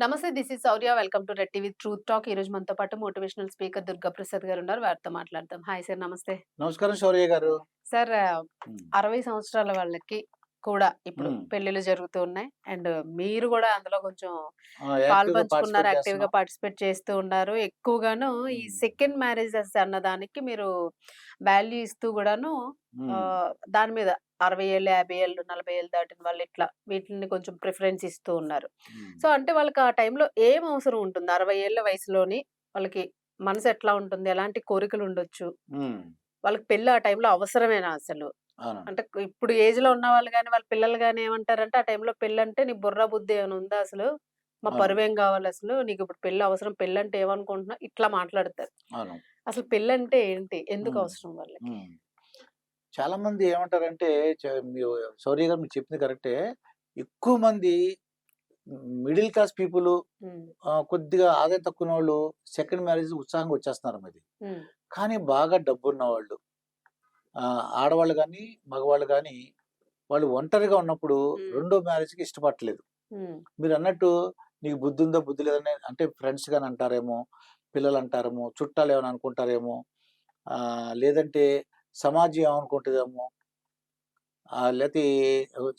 నమస్తే. This is Sourya. Welcome to red TV truth talk. ఈ రోజు మనతో పాటు మోటివేషనల్ స్పీకర్ దుర్గా ప్రసాద్ గారు ఉన్నారు. వారితో మాట్లాడదాం. హాయ్ సార్, నమస్తే. నమస్కారం శౌర్య గారు. సార్, హ్మ్. 60 సంవత్సరాల వాళ్ళకి కూడా ఇప్పుడు హ్మ్. పెళ్ళిళ్ళు జరుగుతూ ఉన్నాయి. అండ్ మీరు కూడా అందులో కొంచెం పాలు యాక్టివ్‌గా పంచుకున్నారు. పార్టిసిపేట్ యాక్టివ్‌గా చేస్తున్నాం. పార్టిసిపేట్ చేస్తూ ఉన్నారు. ఎక్కువగాను ఈ హ్మ్. సెకండ్ మ్యారేజెస్ అన్నదానికి మీరు వాల్యూ ఇస్తూ కూడాను హ్మ్. దాని మీద 60 ఏళ్ళు, 50 ఏళ్ళు, 40 ఏళ్ళు దాటిన వాళ్ళు ఇట్లా వీటిని కొంచెం ప్రిఫరెన్స్ ఇస్తూ ఉన్నారు. హ్మ్. సో, అంటే వాళ్ళకి ఆ టైంలో ఏం అవసరం ఉంటుంది? 60 ఏళ్ల వయసులోని వాళ్ళకి మనసు ఎట్లా ఉంటుంది? ఎలాంటి కోరికలు ఉండొచ్చు? హ్మ్. వాళ్ళకి పెళ్లి ఆ టైంలో అవసరమేనా అసలు? అవునండి. అంటే ఇప్పుడు ఏజ్‌లో ఉన్నవాళ్ళు గాని, వాళ్ళ పిల్లలు గాని ఏమంటారంటే, ఆ టైంలో పెళ్ళంటే నీ బుర్ర బుద్ధి ఏమైనా ఉందా అసలు? మా అవును. పరువేం కావాలసలు? నీకిప్పుడు పెళ్లి అవసరం. పెళ్ళంటే ఏమనుకుంటున్నావు? ఇట్లా మాట్లాడతారు. అవును. అసలు పెళ్ళంటే ఏంటి? ఎందుకు హ్మ్. అవసరం వాళ్ళకి? హ్మ్. చాలా మంది ఏమంటారంటే మీరు శౌర్య గారు మీరు చెప్పింది కరెక్టే. ఎక్కువ మంది మిడిల్ క్లాస్ పీపుల్ హ్మ్. కొద్దిగా ఆదాయం తక్కువున్నోళ్ళు సెకండ్ మ్యారేజ్ ఉత్సాహంగా వచ్చేస్తున్నారు మరి. హ్మ్. కానీ బాగా డబ్బున్నవాళ్ళు ఆడవాళ్ళు గాని, మగవాళ్ళు గాని వాళ్ళు ఒంటరిగా ఉన్నప్పుడు హ్మ్. రెండో మ్యారేజ్‌కి ఇష్టపడట్లేదు. హ్మ్. మీరన్నట్టు నీకు బుద్ధుందా? బుద్ధి లేదని అంటే ఫ్రెండ్స్ గాని అంటారేమో, పిల్లలంటారేమో, చుట్టాలేమైనా అనుకుంటారేమో, లేదంటే సమాజం ఏమనుకుంటదేమో, లేతే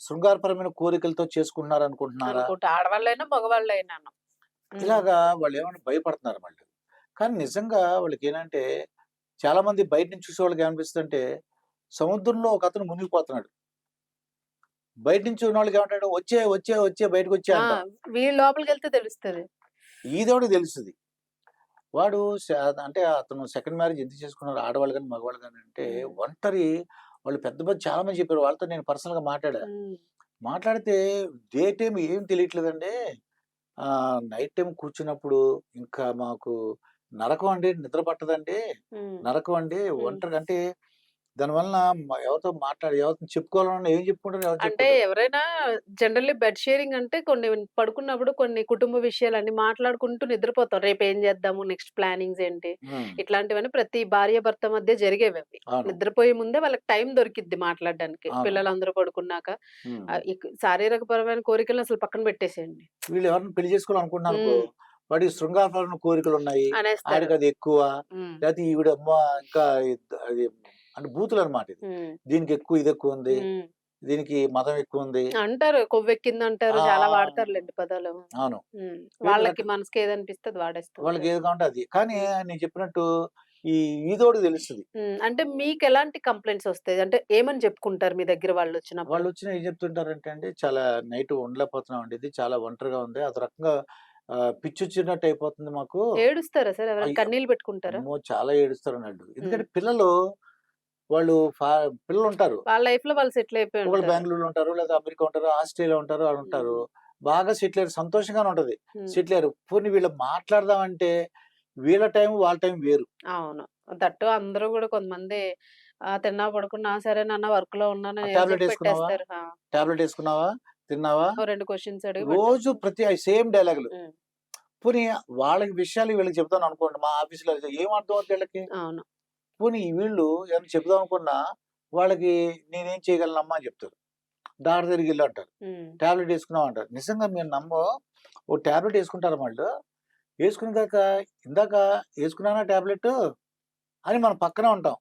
శృంగారపరమైన కోరికలతో చేసుకుంటున్నారనుకుంటున్నారా? అనుకుంటా. ఆడవాళ్ళైనా, మగవాళ్ళైనాను. హ్మ్. ఇలాగా వాళ్ళేమన్నా భయపడుతున్నారు మళ్ళీ. కానీ నిజంగా వాళ్ళకేంటంటే, చాలా మంది బయట నుంచి చూసేవాళ్ళకి ఏమనిపిస్తదంటే, సముద్రంలో ఒకతను మునిగిపోతున్నాడు. బయట నుంచి ఉన్నోళ్ళకి ఏమంటాడు, "వచ్చే, వచ్చే, వచ్చే బయటకొచ్చే" ఆ! అంటాం. వీళ్ళు లోపలికెళ్తే తెలుస్తది. ఈదోడికి తెలుస్తది. వాడు అంటే అతను సెకండ్ మ్యారేజ్ ఎందుకు చేసుకున్నారు ఆడవాళ్ళు గాని, మగవాళ్ళు గాని అంటే హ్మ్. ఒంటరి వాళ్ళు పెద్ద పెద్ద చాలా మంది చెప్పారు. వాళ్ళతో నేను పర్సనల్‌గా మాట్లాడా. హ్మ్. మాట్లాడితే డే టైమ్ ఏం తెలియట్లేదండి. నైట్ టైమ్ కూర్చున్నప్పుడు ఇంకా మాకు నరకం అండి. నిద్ర పట్టదండి. హ్మ్. నరకం అండి. హ్మ్. ఒంటరిగా అంటే దానివలన ఎవరితో ఎవరితో చెప్పుకోవాలన్నా ఏం చెప్పుకుంటారు? ఎవరు అంటే చెప్పుకుంటారు? ఎవరైనా జనరల్లీ బెడ్ షేరింగ్ అంటే కొన్ని పడుకున్నప్పుడు కొన్ని కుటుంబ విషయాలన్నీ మాట్లాడుకుంటూ నిద్రపోతాం. రేపేం చేద్దాము? నెక్స్ట్ ప్లానింగ్స్ ఏంటి? హ్మ్. ఇట్లాంటివన్నీ ప్రతి భార్యాభర్త మధ్య జరిగేవవి. అవును. నిద్రపోయే ముందే వాళ్ళకి టైం దొరికిద్ది మాట్లాడడానికి. అవును. పిల్లలందరూ పడుకున్నాక. హ్మ్. శారీరకపరమైన కోరికలను అసలు పక్కన పెట్టేసేయండి. వీళ్ళు ఎవరిని పెళ్లి చేసుకోవాలనుకుంటున్నారనుకో, హ్మ్. వాడికి శృంగారపరమైన కోరికలున్నాయి. అనేస్తారు. ఆడికది ఎక్కువ. హ్మ్. లేతే ఈవిడ అమ్మా ఇంకా అది అంటే బూతులనమాట ఇది. హ్మ్. దీనికెక్కువ ఇదెక్కువుంది. హ్మ్. దీనికి మదం ఎక్కువుంది. అంటారు. కొవ్వెక్కిందంటారు. ఆ! చాలా వాడతారులెండి పదాలు. అవును. హ్మ్. వీళ్ళకి వాళ్ళకి రక మనసుకి ఏదనిపిస్తే అది వాడేస్తూ ఉంటారు. వాళ్ళకేది కావాలంటే అది. కానీ హ్మ్. నేను చెప్పినట్టు ఈ ఈదోడికి తెలుస్తది. హ్మ్. అంటే మీకెలాంటి కంప్లెయింట్స్ ఒస్తాయి? అంటే ఏమని చెప్పుకుంటారు మీ దగ్గర వాళ్ళొచ్చినప్పుడు? వాళ్ళొచ్చిన ఏం చెప్తుంటారంటే అండి, చాలా నైట్ ఉండలేకపోతున్నామండి ఇది. చాలా ఒంటరిగా ఉంది. అదో రకంగా పిచ్చొచ్చినట్టు అయిపోతుంది మాకు. ఏడుస్తారా సార్? ఎవరైనా అయ్యో! కన్నీళ్లు పెట్టుకుంటారా? అమ్మో! చాలా ఏడుస్తారన్నాడు. హ్మ్. ఎందుకంటే వాళ్ళు పిల్లలుంటారు. వాళ్ళ లైఫ్‌లో వాళ్ళు సెటిల్ అయిపోయి ఒకళ్ళు ఉంటారు. బెంగుళూరులో ఉంటారు, లేదా అమెరికా ఉంటారు, ఆస్ట్రేలియా ఉంటారు, ఆడుంటారు. హ్మ్. బాగా సెటిల్ అయ్యారు. సంతోషంగానే ఉంటది. హ్మ్. సెటిల్ అయ్యారు. పోనీ వీళ్ళు మాట్లాడదామంటే వీళ్ళ టైం, వాళ్ళ టైం వేరు. అవును. దట్టు అందరూ గూడా కొంతమంది తిన్నావా? పడుకున్నావా? సరే నాన్న వర్క్‌లో ఉన్నాను ఏదో టాబ్లెట్ చెప్పి యేసుకున్నావా? పెట్టేస్తారు. ఆ! టాబ్లెట్ యేసుకున్నావా? తిన్నావా? ఓ 2 క్వెషన్స్ అడిగి రోజు పెట్టేస్తారు. ప్రతి సేమ్ డైలాగులు. హ్మ్. పోనీ వాళ్ళకి విషయాలు వీళ్ళకి చెప్తాననుకోండి మా ఆఫీస్‌లో ఏం అర్థం అవుద్ది ఈళ్ళకి? అవును. పోనీ వీళ్ళు ఏమన్నా చెప్దాం అనుకున్నా వాళ్ళకి నేనేం చేయగలనమ్మా అని చెప్తారు. డాక్టర్ దగ్గరికెళ్ళు అంటారు. హ్మ్. టాబ్లెట్ యేసుకున్నావా అంటారు. నిజంగా మీరు నమ్మరు. ఓ టాబ్లెట్ యేసుకుంటారు వాళ్ళు. యేసుకున్నాక ఇందాక యేసుకున్నానా టాబ్లెటు అని మనం పక్కనే ఉంటాం.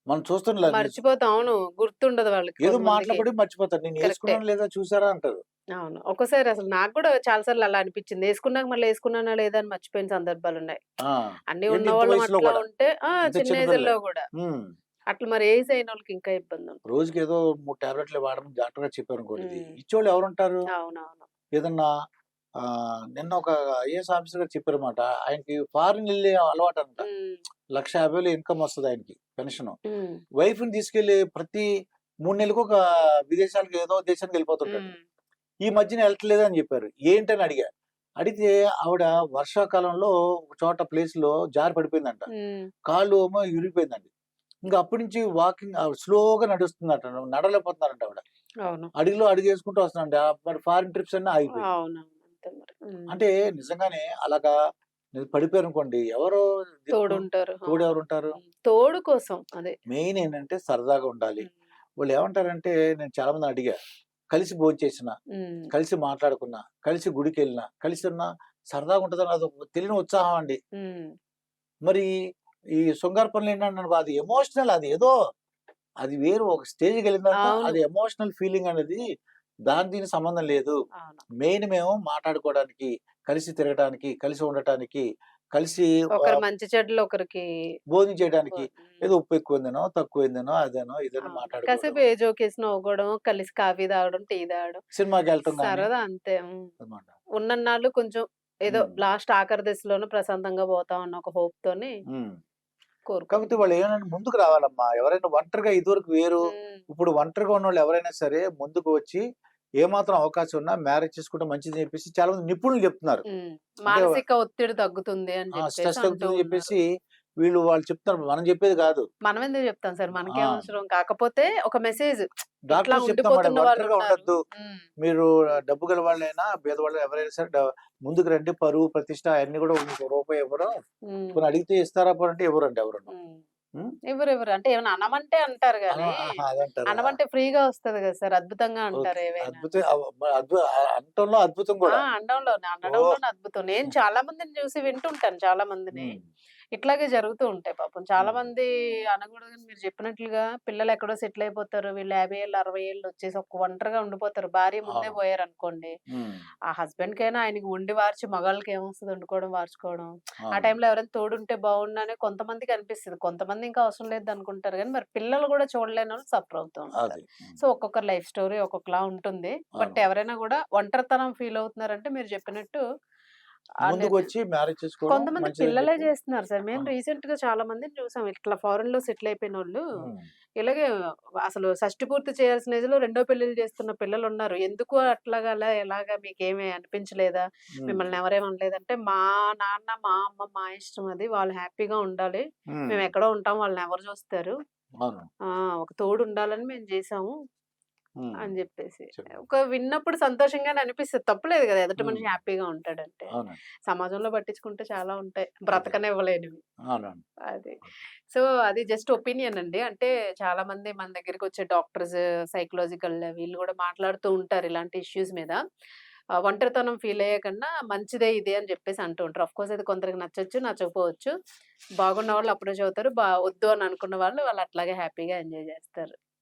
మనం చూస్తుండలే న్యూస్. మర్చిపోతాం. అవును. గుర్తుండదు వాళ్ళకి ఏదో కొంతమందికి. మాటలపడి మర్చిపోతారు. నేను కరెక్టే. యేసుకున్నానో లేదో చూసారా అంటారు. అవును. ఒక్కోసారి అసలు నాకు గూడా చాలా సార్లు అలా అనిపిచ్చింది. యేసుకున్నాక మళ్ళీ యేసుకున్నానా లేదా అని మర్చిపోయిన సందర్భాలున్నాయి. ఆ! అన్నీ ఏంటి ఇంత ఉన్నవాళ్ళం వయసులో అట్లా గూడా. ఉంటే ఇంత చిన్న చిన్న పిల్లే. ఏజుల్లో గూడా. హ్మ్. అట్లా మరి ఏజ్ అయినోళ్ళకి ఇంకా ఇబ్బందుంటది. రోజుకేదో 3 టాబ్లెట్‌లు వాడమని డాక్టర్ గారు చెప్పారనుకోండి. హ్మ్. ఇచ్చేవాళ్ళు ఎవరుంటారు? అవునవును. ఏదన్నా నిన్న ఒక ఐఏఎస్ ఆఫీసర్ గారు చెప్పారన్నమాట. ఆయనకి ఫారిన్ ఎళ్ళే అలవాటంట. హ్మ్. 1,50,000 ఇన్‌కమ్ వస్తదాయనకి పెన్షను. హ్మ్. వైఫ్‌ని తీసుకెళ్ళి ప్రతి 3 నెలలకి ఒక విదేశాలకు ఏదో దేశానికెళ్ళిపోతుంటాడు. హ్మ్. ఈ మధ్యన ఎళ్ళట్లేదని జెప్పారు. ఏంటని అడిగా. అడిగితే ఆవిడ వర్షాకాలంలో ఒక చోట ప్లేస్‌లో జారి పడిపోయిందంట. హ్మ్. కాళ్ళు ఏమో ఇరిగిపోయిందండి. ఇంక అప్పటి నుంచి వాకింగ్ ఆవిడ స్లోగా నడుస్తుందట. నడవలేకపోతున్నారంట ఆవిడ. అవును. అడుగులో అడుగేసుకుంటూ వస్తున్నారంట. మరి ఫారిన్ ట్రిప్స్ అన్నీ ఆగిపోయినాయి. అవునవును. అంతే మరి. హ్మ్. అంటే నిజంగానే అలాగా పడిపోయారనుకోండి ఎవరు దిక్కు? తోడుంటారు. అవును. తోడెవరుంటారు? హ్మ్. తోడు కోసం అదే. మెయిన్ ఏంటంటే సరదాగా ఉండాలి. హ్మ్. వాళ్ళేమంటారంటే నేను చాలా మందిని అడిగా. కలిసి భోంచేసినా, హ్మ్. కలిసి మాట్లాడుకున్నా, కలిసి గుడికెళ్ళినా, కలిసి ఉన్నా సరదాగా ఉంటదని అదొక తెలియని ఉత్సాహం అండి. హ్మ్. మరి ఈ శృంగార పనులేంటంటే అది ఎమోషనల్, అది ఏదో అది వేరు. ఒక స్టేజ్‌కెళ్ళిన తర్వాత అవును. అది ఎమోషనల్ ఫీలింగ్ అనేది దీనికి సంబంధం లేదు. అవును. మెయిన్ మేము మాట్లాడుకోవడానికి, కలిసి తిరగటానికి, కలిసి ఉండటానికి, కలిసి ఒకరి మంచి చెడులు ఒకరికి భోజనం చేయడానికి. హ్మ్. ఏదో ఉప్పు ఎక్కువైందనో, తక్కువైందనో, అదనో, ఇదనో అవును. మాట్లాడుకోవడం. కాసేపు ఏ జోకేసి నవ్వుకోవడం, కలిసి కాఫీ తాగడం, టీ తాగడం. సినిమాకెళ్ళటం గాని సరదా అంతే. హ్మ్. అనమాట. ఉన్నన్నాళ్ళు కొంచెం ఏదో హ్మ్. లాస్ట్ ఆఖరి దశలోనే ప్రశాంతంగా పోతాం అన్న ఒక హోప్‌తోని హ్మ్. కాకపోతే కోరుకుంటున్నాం. వాళ్ళేమనంటే ముందుకు రావాలమ్మా. ఎవరైనా ఒంటరిగా ఇదివరకు వేరు. హ్మ్. ఇప్పుడు ఒంటరిగా ఉన్నోళ్ళు ఎవరైనా సరే ముందుకు వచ్చి ఏమాత్రం అవకాశం ఉన్నా మ్యారేజ్ చేసుకుంటే మంచిదని చెప్పేసి చాలా మంది నిపుణులు చెప్తున్నారు. హ్మ్. అంటే మానసిక ఒత్తిడి తగ్గుతుంది అని జెప్పేసి స్ట్రెస్ అంటూ తగ్గుతుందని ఉన్నారు. చెప్పేసి వాళ్ళు చెప్తున్నారు. మనం చెప్పేది కాదు. మనమెందుకు జెప్తాం సార్? మనకేం ఆ! అవసరం? కాకపోతే ఒక మెసేజ్ ఇట్లా డాక్టర్స్ చెప్తాం మేడం. ఉండిపోతున్న ఒంటరిగా వాళ్ళున్నారు. ఉండొద్దు. హ్మ్. మీరు డబ్బు గల వాళ్ళైనా, పేదవాళ్ళు ఎవరైనా సరే ముందుకు రండి. పరువు, ప్రతిష్ట అయన్నీ కూడా మీకు రూపాయి ఇవ్వరు. హ్మ్. పోనీ అడిగితే ఇస్తారా పోనీ అంటే ఇవ్వరండి ఎవరును. హ్మ్. హ్మ్. ఎవరెవరు అంటే ఏమన్నా అనమంటే అంటారు గానీ, ఆహా! అదంటారా? అనమంటే ఫ్రీగా వస్తది గదా సార్! అద్భుతంగా ఓకే. అంటారు ఏవైనా. అద్భుతం అనటంలో అద్భుతం ఆ! గూడా. ఓహ్! అనడంలోనే అద్భుతం. నేను చాలా మందిని చూసి వింటుంటాను చాలా మందిని. హ్మ్. ఇట్లాగే జరుగుతూ ఉంటాయి పాపం. చాలా హ్మ్. మంది అనకూడదని మీరు చెప్పినట్లుగా పిల్లలెక్కడో సెటిల్ అయిపోతారు. వీళ్ళు 50 ఏళ్ళు, 60 ఏళ్ళు వచ్చేసి ఒంటరిగా ఉండిపోతారు. భార్య ముందే అవును. పోయారనుకోండి. హ్మ్. ఆ హస్బెండ్‌కైనా ఆయనకి వండి వార్చి మగాళ్ళకి ఏమొస్తది వండుకోవడం, వార్చుకోవడం. ఆ అవును. టైంలో ఎవరైనా తోడుంటే బావుండని కొంతమందికి అనిపిస్తది. కొంతమంది ఇంకా అవసరం లేదనుకుంటారు గానీ, మరి పిల్లలు గూడా చూడలేనోళ్ళు సఫర్ అవుతూ అది. ఉంటారు. హ్మ్. సో, ఒక్కొక్కరి లైఫ్ స్టోరీ ఒక్కొక్కలా ఉంటుంది. బట్ అవును. ఎవరైనా గూడా ఒంటరితనం ఫీల్ అవుతున్నారంటే మీరు చెప్పినట్టు నిజ ముందుకొచ్చి మ్యారేజ్ చేసుకోవడం కొంతమంది మంచిదని పిల్లలే చెప్పి జేస్తున్నారు సార్. ఆ! మేము రీసెంట్‌గా చాలా మందిని చూసాం. ఇట్లా ఫారెన్‌లో సెటిల్ అయిపోయినోళ్ళు. హ్మ్. ఇలాగే అసలు షష్టి పూర్తి చేయాల్సిన ఏజ్‌లో రెండో పెళ్లిళ్లు చేస్తున్న పిల్లలున్నారు. ఎందుకు అట్లాగలా ఎలాగా మీకేమి అనిపించలేదా? హ్మ్. మిమ్మల్ని ఎవరేమి అనలేదంటే, మా నాన్న, మా అమ్మ మా ఇష్టం అది. వాళ్ళు హ్యాపీగా ఉండాలి. హ్మ్. మేమెక్కడో ఉంటాం. వాళ్ళనెవరు జూస్తారు? అవును. ఆ! ఒక తోడుండాలని మేము జేసాము. హ్మ్. అని జెప్పేసి. చెప్పండి. ఒక విన్నప్పుడు సంతోషంగానే అనిపిస్తది. తప్పులేదు గదా! ఎదుటి హ్మ్. మనిషి హ్యాపీగా ఉంటాడంటే. అవునండి. సమాజంలో పట్టించుకుంటే చాలా ఉంటాయి. అదే. బ్రతకనివ్వలేనివి. అవునండి. అది. సో, అది జస్ట్ ఒపీనియన్ అండి. అంటే చాలామంది మన దగ్గరికొచ్చే డాక్టర్స్, సైకలాజికల్ వీళ్ళు గూడా మాట్లాడుతూ ఉంటారు ఇలాంటి ఇష్యూస్ మీద. ఒంటరితనం ఫీల్ అయ్యే కన్నా మంచిదే ఇది అని జెప్పేసి అంటూ ఉంటారు. ఆఫ్‌కోర్స్ అది కొందరికి నచ్చొచ్చు, నచ్చకపోవచ్చు. బాగున్న వాళ్ళు అప్రోచ్ అవుతారు. వద్దు అని అనుకున్న వాళ్ళు అట్లాగే హ్యాపీగా ఎంజాయ్ జేస్తారు.